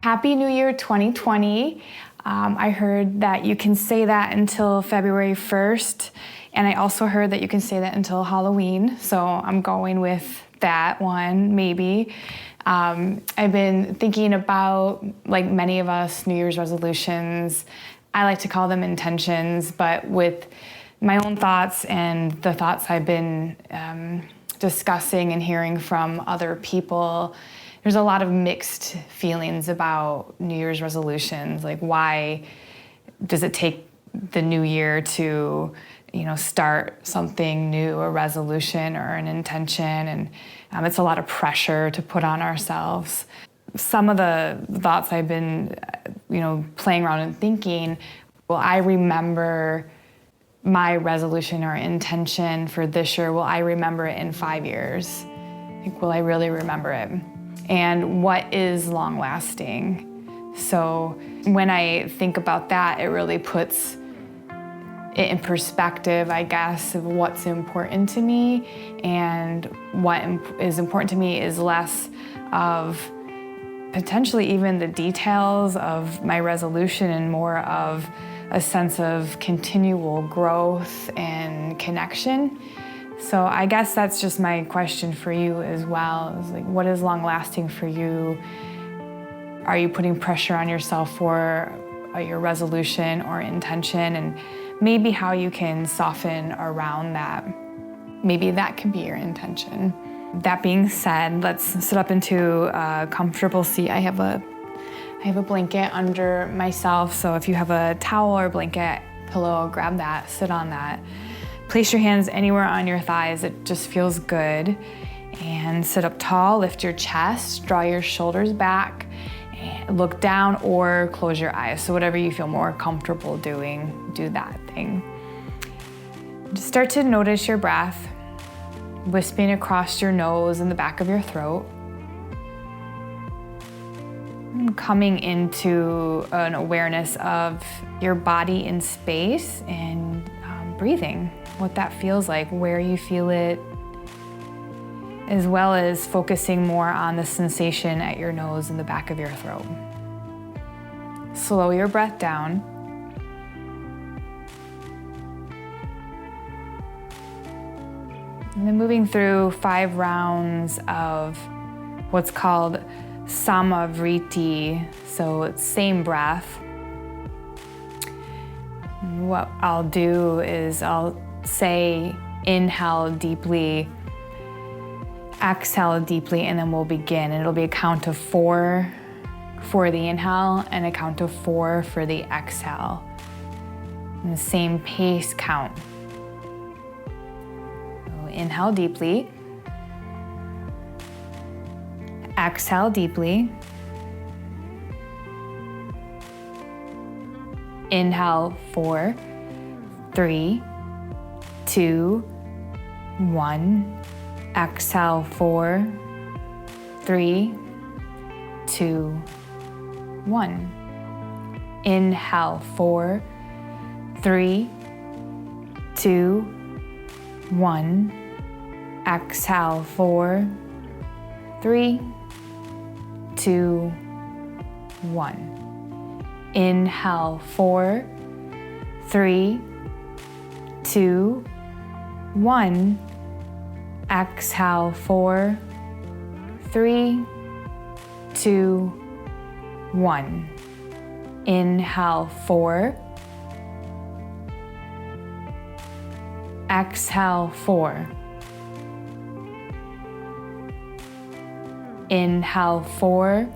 Happy New Year 2020. I heard that you can say that until February 1st, and I also heard that you can say that until Halloween, so I'm going with that one, maybe. I've been thinking about, like many of us, New Year's resolutions. I like to call them intentions, but with my own thoughts and the thoughts I've been discussing and hearing from other people, there's a lot of mixed feelings about New Year's resolutions. Like, why does it take the new year to, start something new, a resolution or an intention? And it's a lot of pressure to put on ourselves. Some of the thoughts I've been, playing around and thinking, will I remember my resolution or intention for this year? Will I remember it in 5 years? Like, will I really remember it? And what is long lasting? So when I think about that, it really puts it in perspective, I guess, of what's important to me. And what is important to me is less of potentially even the details of my resolution and more of a sense of continual growth and connection. So I guess that's just my question for you as well, is like, what is long lasting for you? Are you putting pressure on yourself for your resolution or intention? And maybe how you can soften around that. Maybe that could be your intention. That being said, let's sit up into a comfortable seat. I have a blanket under myself, so if you have a towel or blanket, pillow, grab that, sit on that. Place your hands anywhere on your thighs. It just feels good. And sit up tall, lift your chest, draw your shoulders back, and look down or close your eyes. So whatever you feel more comfortable doing, do that thing. Just start to notice your breath, wisping across your nose and the back of your throat. And coming into an awareness of your body in space and breathing, what that feels like, where you feel it, as well as focusing more on the sensation at your nose and the back of your throat. Slow your breath down. And then moving through 5 rounds of what's called samavriti, so it's same breath. What I'll do is I'll say inhale deeply, exhale deeply, and then we'll begin. And it'll be a count of 4 for the inhale and a count of 4 for the exhale. And the same pace count. So inhale deeply, exhale deeply, inhale 4, 3, 2, 1. Exhale 4, 3, 2, 1. Inhale 4, 3, 2, 1. Exhale 4, 3, 2, 1. Inhale 4, 3, 2, 1. Exhale 4, 3, 2, 1. Inhale 4. Exhale 4. Inhale 4.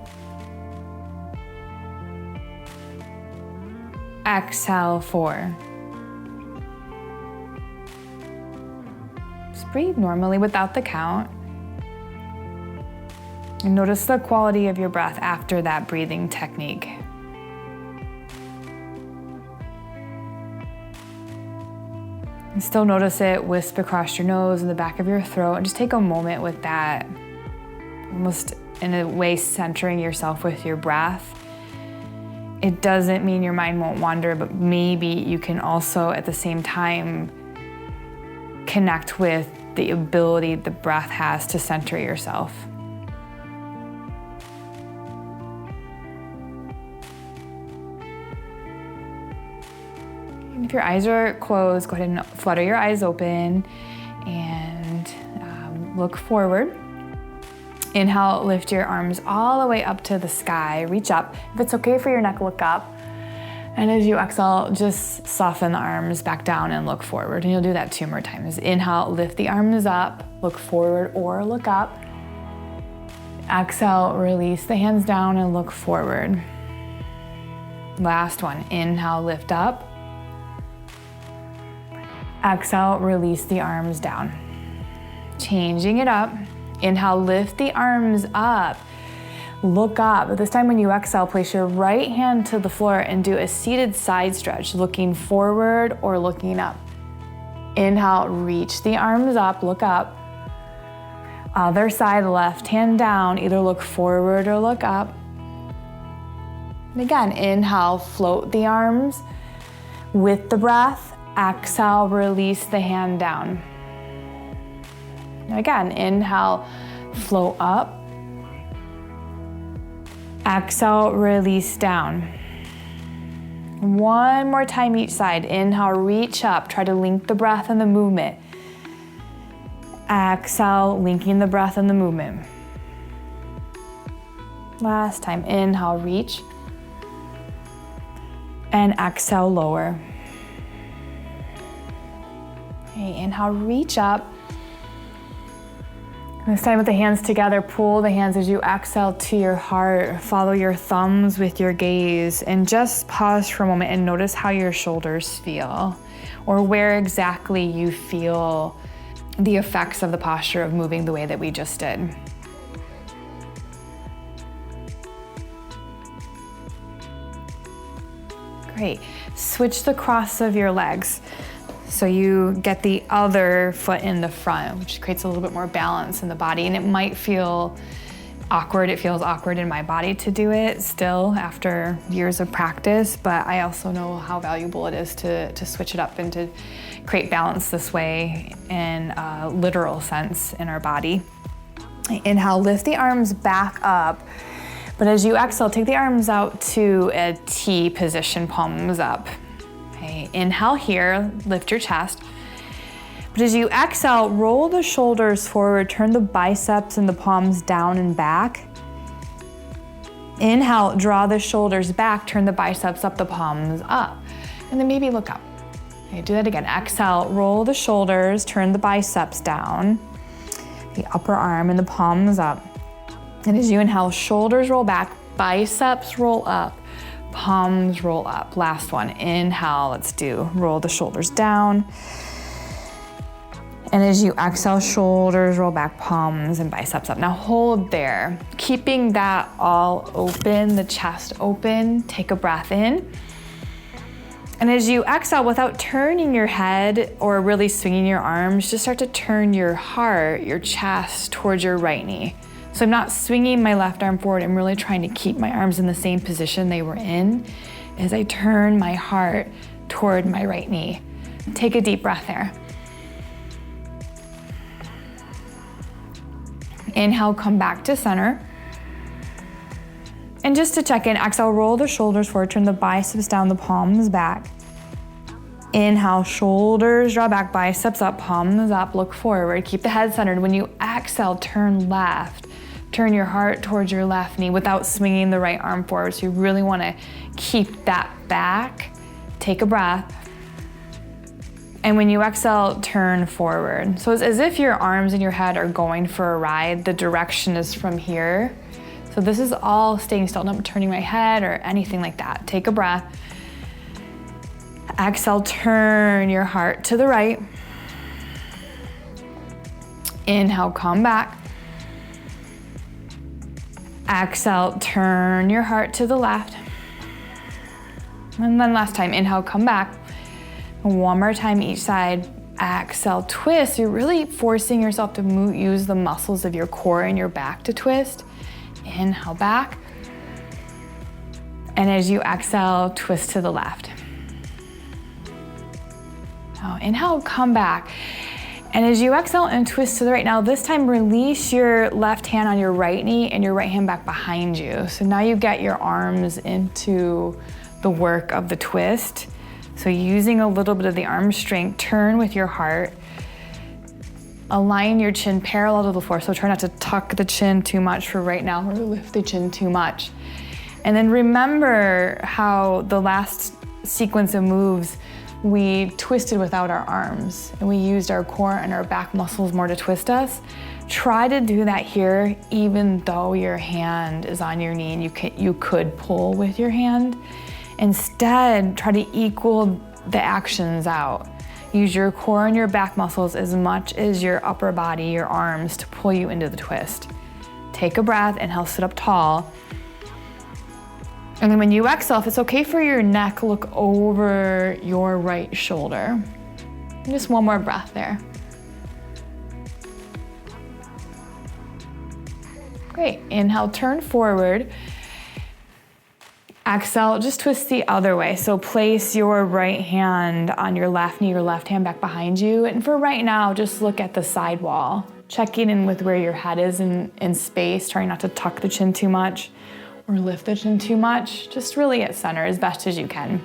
Exhale 4. Just breathe normally without the count. And notice the quality of your breath after that breathing technique. And still notice it wisp across your nose and the back of your throat, and just take a moment with that, almost in a way centering yourself with your breath. It doesn't mean your mind won't wander, but maybe you can also at the same time connect with the ability the breath has to center yourself. If your eyes are closed, go ahead and flutter your eyes open and look forward. Inhale, lift your arms all the way up to the sky, reach up. If it's okay for your neck, look up. And as you exhale, just soften the arms back down and look forward. And you'll do that 2 more times. Inhale, lift the arms up, look forward or look up. Exhale, release the hands down and look forward. Last one, inhale, lift up. Exhale, release the arms down. Changing it up. Inhale, lift the arms up. Look up. This time when you exhale, place your right hand to the floor and do a seated side stretch, looking forward or looking up. Inhale, reach the arms up, look up. Other side, left hand down, either look forward or look up. And again, inhale, float the arms with the breath. Exhale, release the hand down. Again, inhale, float up. Exhale, release down. One more time each side. Inhale, reach up. Try to link the breath and the movement. Exhale, linking the breath and the movement. Last time. Inhale, reach. And exhale, lower. Okay, inhale, reach up. This time with the hands together, pull the hands as you exhale to your heart. Follow your thumbs with your gaze and just pause for a moment and notice how your shoulders feel or where exactly you feel the effects of the posture of moving the way that we just did. Great. Switch the cross of your legs. So you get the other foot in the front, which creates a little bit more balance in the body. And it might feel awkward. It feels awkward in my body to do it still after years of practice, but I also know how valuable it is to switch it up and to create balance this way in a literal sense in our body. Inhale, lift the arms back up. But as you exhale, take the arms out to a T position, palms up. Okay, inhale here, lift your chest. But as you exhale, roll the shoulders forward, turn the biceps and the palms down and back. Inhale, draw the shoulders back, turn the biceps up, the palms up. And then maybe look up. Okay, do that again. Exhale, roll the shoulders, turn the biceps down, the upper arm and the palms up. And as you inhale, shoulders roll back, biceps roll up, palms roll up. Last one, inhale, let's do, roll the shoulders down. And as you exhale, shoulders roll back, palms and biceps up. Now hold there, keeping that all open, the chest open. Take a breath in. And as you exhale, without turning your head or really swinging your arms, just start to turn your heart, your chest towards your right knee. So I'm not swinging my left arm forward. I'm really trying to keep my arms in the same position they were in as I turn my heart toward my right knee. Take a deep breath there. Inhale, come back to center. And just to check in, exhale, roll the shoulders forward, turn the biceps down, the palms back. Inhale, shoulders draw back, biceps up, palms up, look forward. Keep the head centered. When you exhale, turn left. Turn your heart towards your left knee without swinging the right arm forward. So you really want to keep that back. Take a breath. And when you exhale, turn forward. So it's as if your arms and your head are going for a ride. The direction is from here. So this is all staying still, not turning my head or anything like that. Take a breath. Exhale, turn your heart to the right. Inhale, come back. Exhale, turn your heart to the left. And then last time, inhale, come back. One more time each side. Exhale, twist. You're really forcing yourself to use the muscles of your core and your back to twist. Inhale, back. And as you exhale, twist to the left. Now, inhale, come back. And as you exhale and twist to the right, now this time release your left hand on your right knee and your right hand back behind you. So now you get your arms into the work of the twist. So using a little bit of the arm strength, turn with your heart. Align your chin parallel to the floor. So try not to tuck the chin too much for right now or lift the chin too much. And then remember how the last sequence of moves, we twisted without our arms and we used our core and our back muscles more to twist us. Try to do that here, even though your hand is on your knee and you could pull with your hand. Instead, try to equal the actions out. Use your core and your back muscles as much as your upper body, your arms, to pull you into the twist. Take a breath, inhale, sit up tall. And then when you exhale, if it's okay for your neck, look over your right shoulder. Just one more breath there. Great, inhale, turn forward. Exhale, just twist the other way. So place your right hand on your left knee, your left hand back behind you. And for right now, just look at the side wall. Checking in with where your head is in space, trying not to tuck the chin too much or lift the chin too much. Just really at center as best as you can.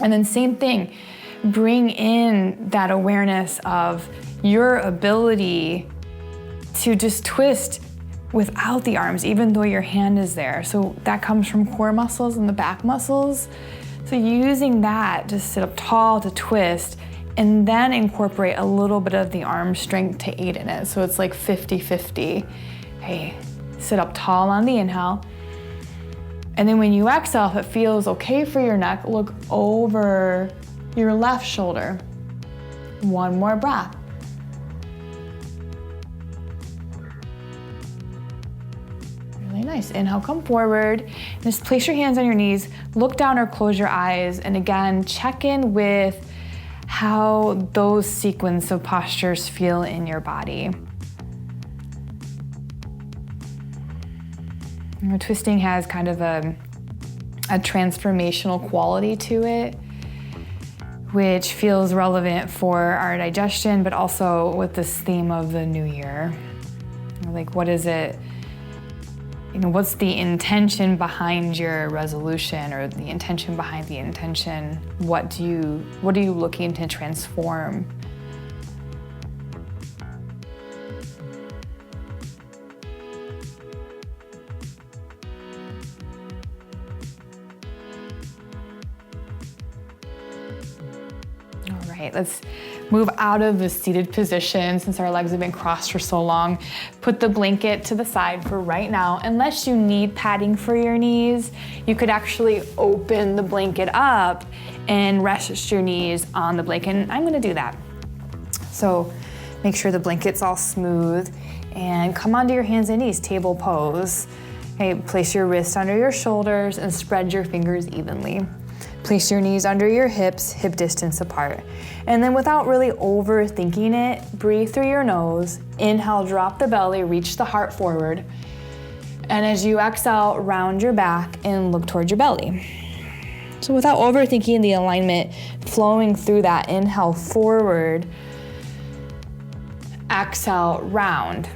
And then same thing, bring in that awareness of your ability to just twist without the arms, even though your hand is there. So that comes from core muscles and the back muscles. So using that to sit up tall, to twist, and then incorporate a little bit of the arm strength to aid in it. So it's like 50-50. Hey, sit up tall on the inhale. And then when you exhale, if it feels okay for your neck, look over your left shoulder. One more breath. Really nice. Inhale, come forward. Just place your hands on your knees, look down or close your eyes, and again, check in with how those sequence of postures feel in your body. You know, twisting has kind of a transformational quality to it, which feels relevant for our digestion, but also with this theme of the new year. Like, what is it? You know, what's the intention behind your resolution, or the intention behind the intention? What are you looking to transform? All right, let's move out of the seated position since our legs have been crossed for so long. Put the blanket to the side for right now. Unless you need padding for your knees, you could actually open the blanket up and rest your knees on the blanket. And I'm gonna do that. So make sure the blanket's all smooth and come onto your hands and knees, table pose. Okay, place your wrists under your shoulders and spread your fingers evenly. Place your knees under your hips, hip distance apart. And then without really overthinking it, breathe through your nose. Inhale, drop the belly, reach the heart forward. And as you exhale, round your back and look towards your belly. So without overthinking the alignment, flowing through that, inhale forward, exhale, round.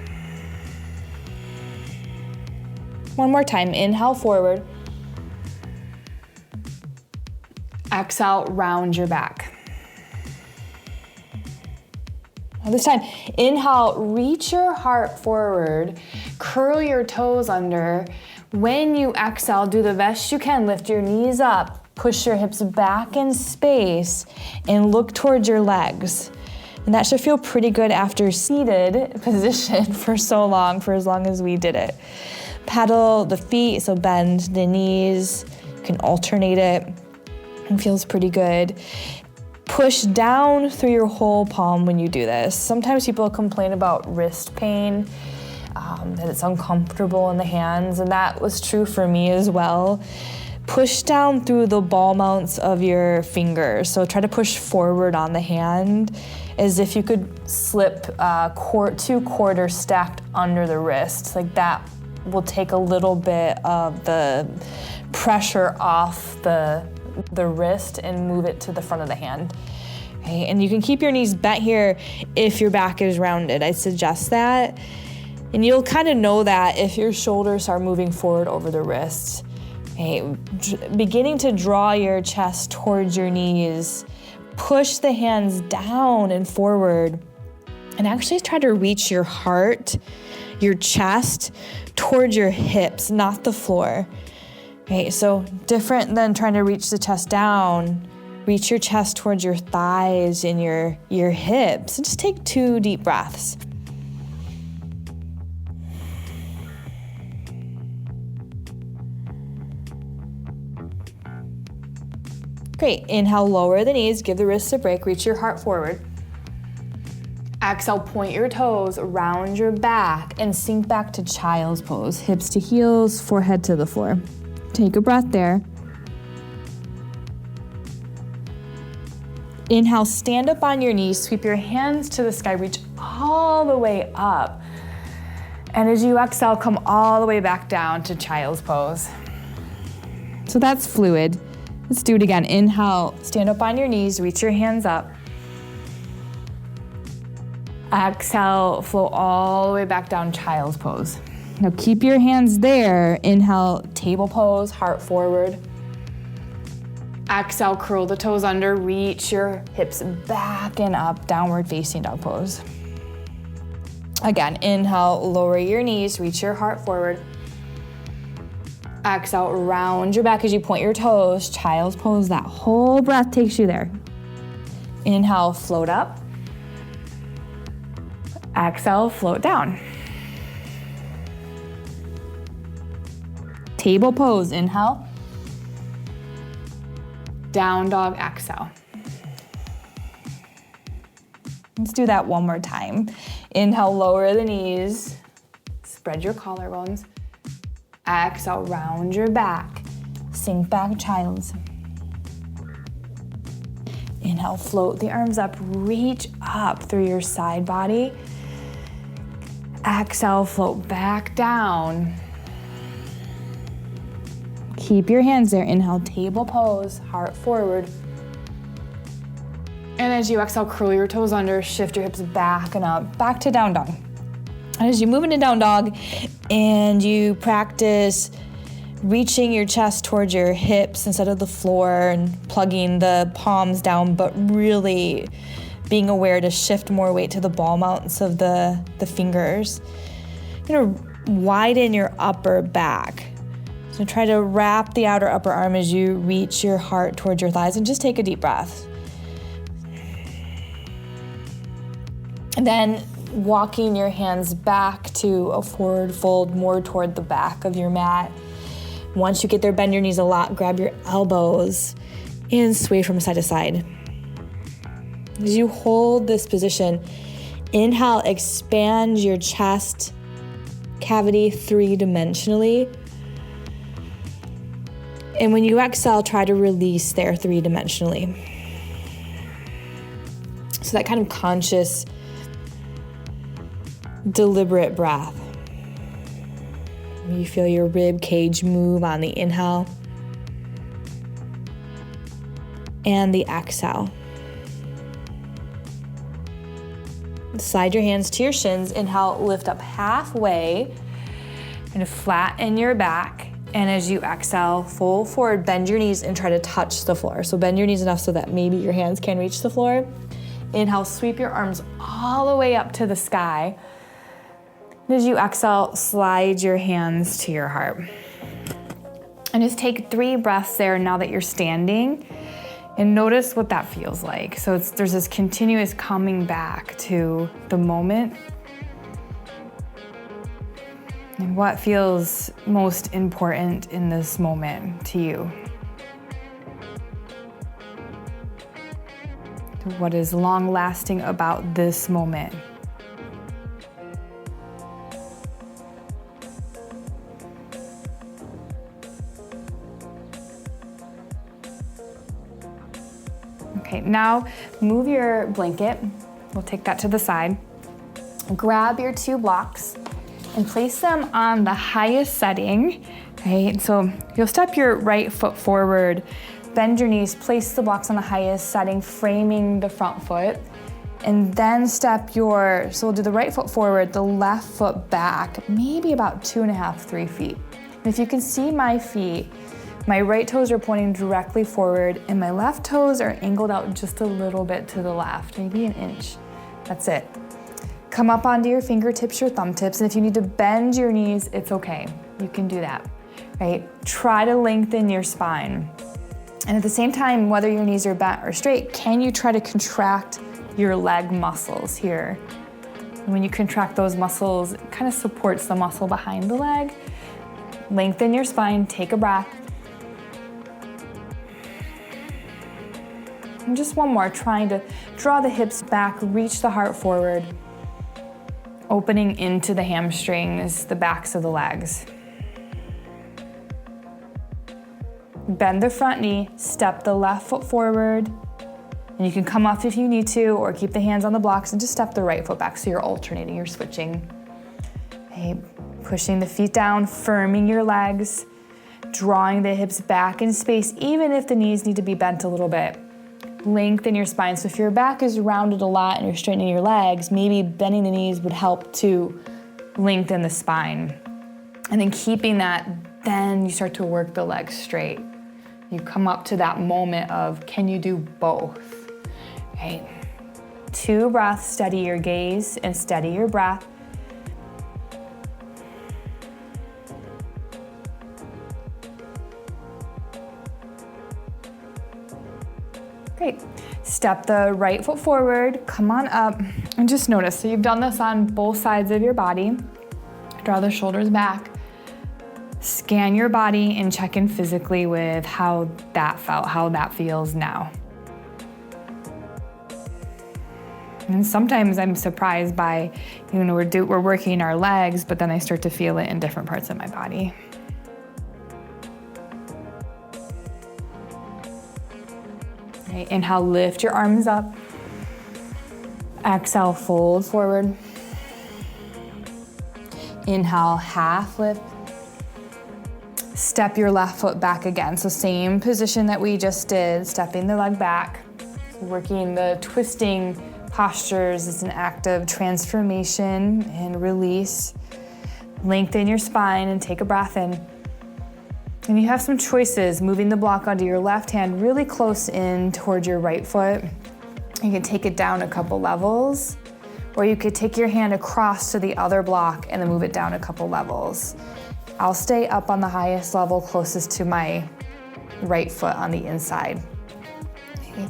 One more time, inhale forward. Exhale, round your back. Now this time, inhale, reach your heart forward, curl your toes under. When you exhale, do the best you can, lift your knees up, push your hips back in space, and look towards your legs. And that should feel pretty good after seated position for so long, for as long as we did it. Pedal the feet, so bend the knees, you can alternate it. It feels pretty good. Push down through your whole palm when you do this. Sometimes people complain about wrist pain, that it's uncomfortable in the hands, and that was true for me as well. Push down through the ball mounts of your fingers. So try to push forward on the hand as if you could slip 2 quarters stacked under the wrist. Like that will take a little bit of the pressure off the wrist and move it to the front of the hand. Okay, and you can keep your knees bent here if your back is rounded. I suggest that. And you'll kind of know that if your shoulders are moving forward over the wrists. Okay, Okay, beginning to draw your chest towards your knees. Push the hands down and forward. And actually try to reach your heart, your chest, towards your hips, not the floor. Okay, so different than trying to reach the chest down, reach your chest towards your thighs and your hips. And just take 2 deep breaths. Great, inhale, lower the knees, give the wrists a break, reach your heart forward. Exhale, point your toes, round your back, and sink back to child's pose. Hips to heels, forehead to the floor. Take a breath there. Inhale, stand up on your knees, sweep your hands to the sky, reach all the way up. And as you exhale, come all the way back down to child's pose. So that's fluid. Let's do it again. Inhale, stand up on your knees, reach your hands up. Exhale, flow all the way back down, child's pose. Now keep your hands there. Inhale, table pose, heart forward. Exhale, curl the toes under, reach your hips back and up, downward facing dog pose. Again, inhale, lower your knees, reach your heart forward. Exhale, round your back as you point your toes, child's pose. That whole breath takes you there. Inhale, float up. Exhale, float down. Table pose, inhale. Down dog, exhale. Let's do that one more time. Inhale, lower the knees. Spread your collarbones. Exhale, round your back. Sink back, child's. Inhale, float the arms up. Reach up through your side body. Exhale, float back down. Keep your hands there. Inhale, table pose, heart forward. And as you exhale, curl your toes under, shift your hips back and up, back to down dog. And as you move into down dog and you practice reaching your chest towards your hips instead of the floor and plugging the palms down, but really being aware to shift more weight to the ball mounts of the fingers. You're gonna widen your upper back. So try to wrap the outer upper arm as you reach your heart towards your thighs and just take a deep breath. And then walking your hands back to a forward fold more toward the back of your mat. Once you get there, bend your knees a lot, grab your elbows and sway from side to side. As you hold this position, inhale, expand your chest cavity 3-dimensionally. And when you exhale, try to release there 3-dimensionally. So that kind of conscious, deliberate breath. You feel your rib cage move on the inhale and the exhale. Slide your hands to your shins. Inhale, lift up halfway and flatten your back. And as you exhale, fold forward, bend your knees and try to touch the floor. So bend your knees enough so that maybe your hands can reach the floor. Inhale, sweep your arms all the way up to the sky. And as you exhale, slide your hands to your heart. And just take 3 breaths there now that you're standing. And notice what that feels like. So there's this continuous coming back to the moment. And what feels most important in this moment to you? What is long lasting about this moment? Okay, now move your blanket. We'll take that to the side. Grab your 2 blocks and place them on the highest setting, right? So you'll step your right foot forward, bend your knees, place the blocks on the highest setting, framing the front foot, and then so we'll do the right foot forward, the left foot back, maybe about 2.5, 3 feet. And if you can see my feet, My right toes are pointing directly forward and my left toes are angled out just a little bit to the left, maybe an inch. That's it. Come up onto your fingertips, your thumb tips, and if you need to bend your knees, it's okay. You can do that, right? Try to lengthen your spine. And at the same time, whether your knees are bent or straight, can you try to contract your leg muscles here? And when you contract those muscles, it kind of supports the muscle behind the leg. Lengthen your spine, take a breath. And just one more, trying to draw the hips back, reach the heart forward, opening into the hamstrings, the backs of the legs. Bend the front knee, step the left foot forward, and you can come off if you need to, or keep the hands on the blocks and just step the right foot back so you're alternating, you're switching. Okay, pushing the feet down, firming your legs, drawing the hips back in space, even if the knees need to be bent a little bit. Lengthen your spine. So if your back is rounded a lot and you're straightening your legs, maybe bending the knees would help to lengthen the spine. And then keeping that, then you start to work the legs straight. You come up to that moment of, can you do both? Right? 2 breaths, steady your gaze and steady your breath. Great. Step the right foot forward, come on up, and just notice. So you've done this on both sides of your body. Draw the shoulders back. Scan your body and check in physically with how that felt, how that feels now. And sometimes I'm surprised by, we're working our legs, but then I start to feel it in different parts of my body. Right, inhale, lift your arms up. Exhale, fold forward. Inhale, half lift. Step your left foot back again. So same position that we just did, stepping the leg back. Working the twisting postures is an act of transformation and release. Lengthen your spine and take a breath in. And you have some choices, moving the block onto your left hand really close in towards your right foot. You can take it down a couple levels, or you could take your hand across to the other block and then move it down a couple levels. I'll stay up on the highest level closest to my right foot on the inside. Okay.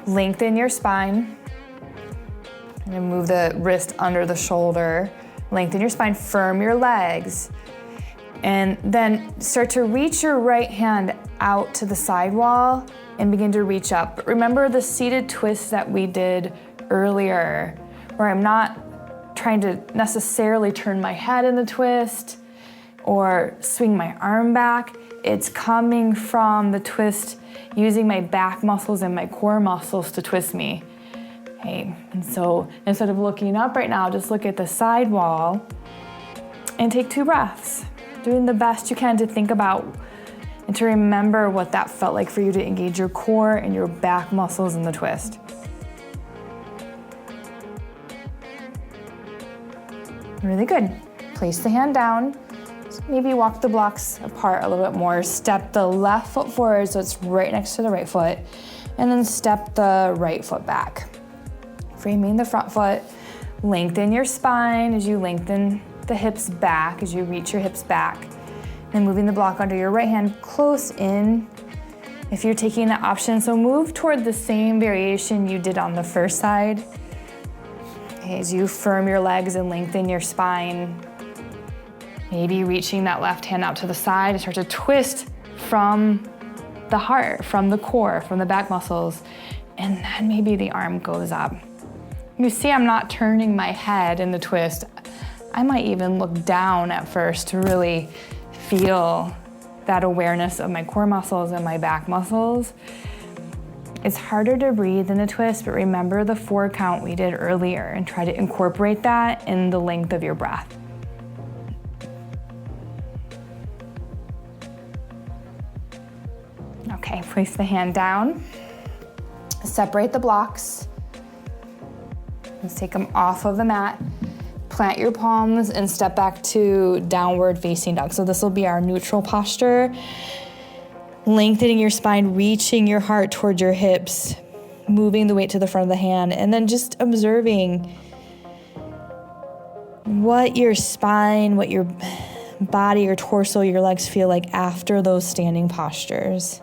Lengthen your spine and then move the wrist under the shoulder. Lengthen your spine, firm your legs. And then start to reach your right hand out to the sidewall and begin to reach up. But remember the seated twist that we did earlier, where I'm not trying to necessarily turn my head in the twist or swing my arm back. It's coming from the twist, using my back muscles and my core muscles to twist me. Okay, and so instead of looking up right now, just look at the sidewall and take 2 breaths. Doing the best you can to think about and to remember what that felt like for you to engage your core and your back muscles in the twist. Really good. Place the hand down. Maybe walk the blocks apart a little bit more. Step the left foot forward so it's right next to the right foot. And then step the right foot back. Framing the front foot. Lengthen your spine as you lengthen the hips back, as you reach your hips back. And moving the block under your right hand close in. If you're taking the option, so move toward the same variation you did on the first side. Okay, as you firm your legs and lengthen your spine. Maybe reaching that left hand out to the side and start to twist from the heart, from the core, from the back muscles. And then maybe the arm goes up. You see I'm not turning my head in the twist. I might even look down at first to really feel that awareness of my core muscles and my back muscles. It's harder to breathe in the twist, but remember the 4 count we did earlier and try to incorporate that in the length of your breath. Okay, place the hand down. Separate the blocks. Let's take them off of the mat. Plant your palms and step back to downward facing dog. So this will be our neutral posture. Lengthening your spine, reaching your heart towards your hips, moving the weight to the front of the hand, and then just observing what your spine, what your body, your torso, your legs feel like after those standing postures.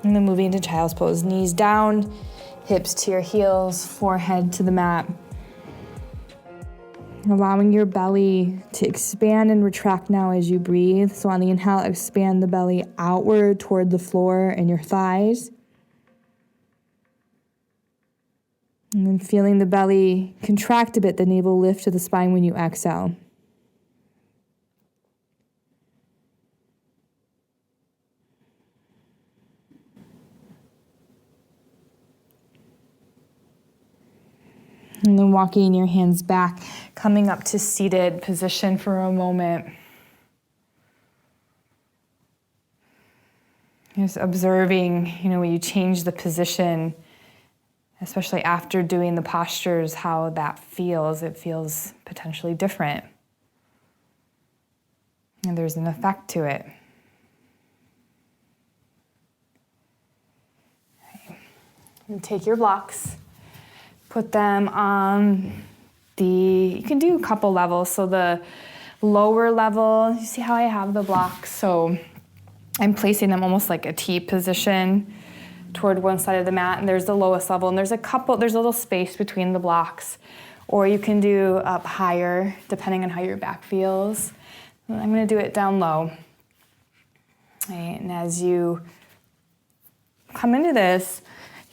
And then moving into child's pose, knees down, hips to your heels, forehead to the mat. Allowing your belly to expand and retract now as you breathe. So on the inhale, expand the belly outward toward the floor and your thighs. And then feeling the belly contract a bit, the navel lift to the spine when you exhale. And then walking your hands back, coming up to seated position for a moment. Just observing, when you change the position, especially after doing the postures, how that feels. It feels potentially different. And there's an effect to it. Okay. And take your blocks, put them on you can do a couple levels. So the lower level, you see how I have the blocks? So I'm placing them almost like a T position toward one side of the mat, and there's the lowest level, and there's a little space between the blocks. Or you can do up higher, depending on how your back feels. And I'm gonna do it down low. Right, and as you come into this,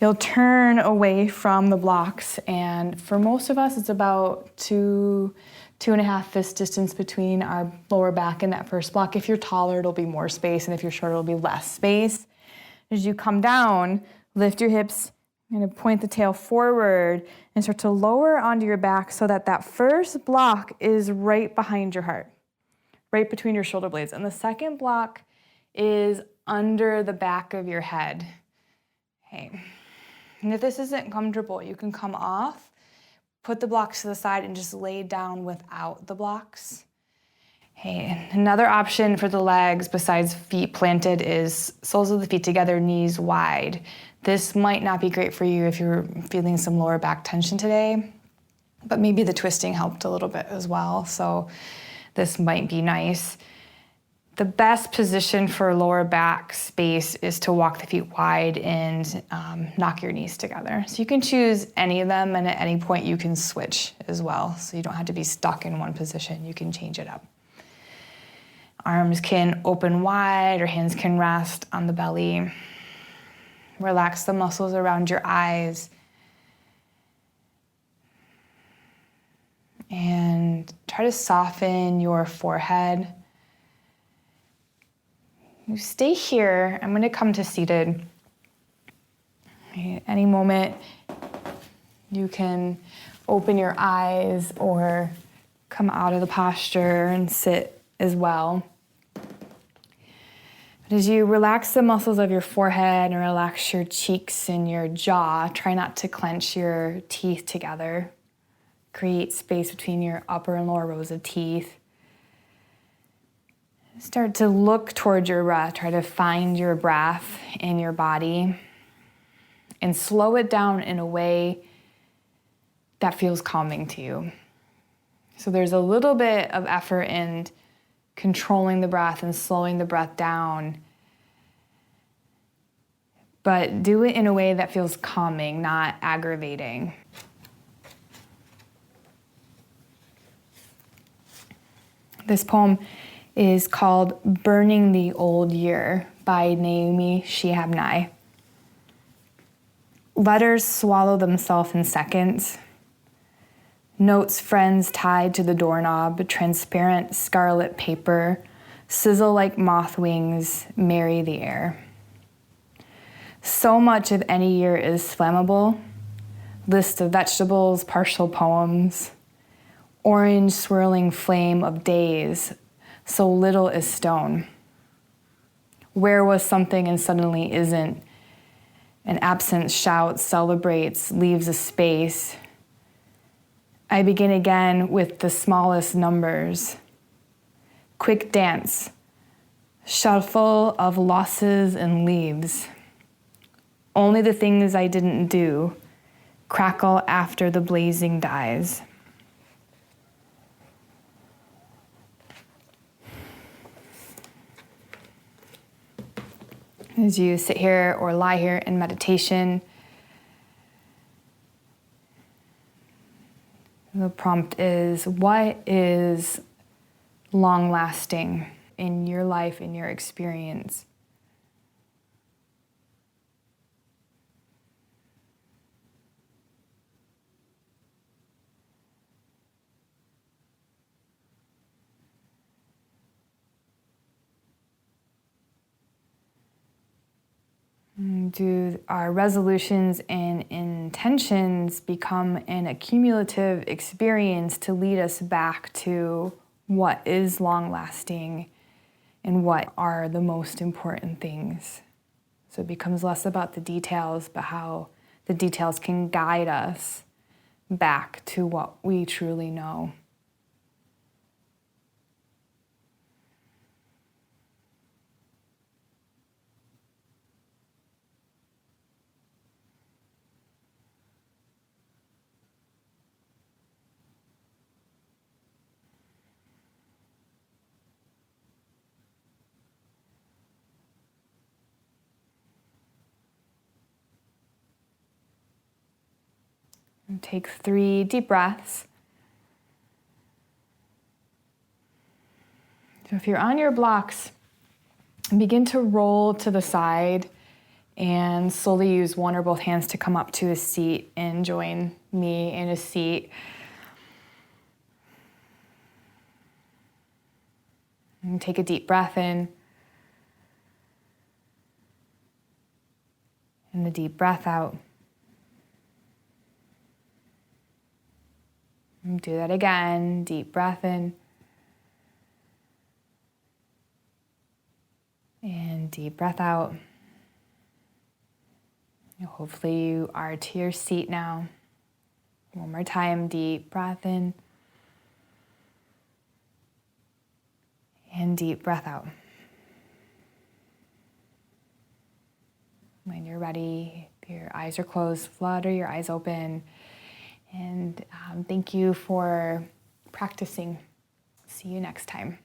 you'll turn away from the blocks, and for most of us, it's about 2.5 fist distance between our lower back and that first block. If you're taller, it'll be more space, and if you're shorter, it'll be less space. As you come down, lift your hips, you're gonna point the tail forward and start to lower onto your back so that that first block is right behind your heart, right between your shoulder blades. And the second block is under the back of your head. Okay. And if this isn't comfortable, you can come off, put the blocks to the side, and just lay down without the blocks. Okay. Another option for the legs besides feet planted is soles of the feet together, knees wide. This might not be great for you if you're feeling some lower back tension today, but maybe the twisting helped a little bit as well, so this might be nice. The best position for lower back space is to walk the feet wide and knock your knees together. So you can choose any of them, and at any point you can switch as well. So you don't have to be stuck in one position, you can change it up. Arms can open wide or hands can rest on the belly. Relax the muscles around your eyes. And try to soften your forehead. You stay here. I'm going to come to seated. At any moment, you can open your eyes or come out of the posture and sit as well. But as you relax the muscles of your forehead and relax your cheeks and your jaw, try not to clench your teeth together. Create space between your upper and lower rows of teeth. Start to look towards your breath. Try to find your breath in your body and slow it down in a way that feels calming to you. So there's a little bit of effort in controlling the breath and slowing the breath down, but do it in a way that feels calming, not aggravating. This poem is called Burning the Old Year by Naomi Shihab Nye. Letters swallow themselves in seconds. Notes friends tied to the doorknob, transparent scarlet paper, sizzle like moth wings, marry the air. So much of any year is flammable. List of vegetables, partial poems, orange swirling flame of days, so little is stone. Where was something and suddenly isn't? An absence shouts, celebrates, leaves a space. I begin again with the smallest numbers. Quick dance, shuffle of losses and leaves. Only the things I didn't do, crackle after the blazing dies. As you sit here or lie here in meditation, the prompt is, what is long-lasting in your life, in your experience? Do our resolutions and intentions become an accumulative experience to lead us back to what is long-lasting and what are the most important things? So it becomes less about the details, but how the details can guide us back to what we truly know. And take 3 deep breaths. So if you're on your blocks, begin to roll to the side and slowly use one or both hands to come up to a seat and join me in a seat. And take a deep breath in. And a deep breath out. And do that again. Deep breath in. And deep breath out. And hopefully you are to your seat now. One more time, deep breath in. And deep breath out. When you're ready, if your eyes are closed, flutter your eyes open. And thank you for practicing. See you next time.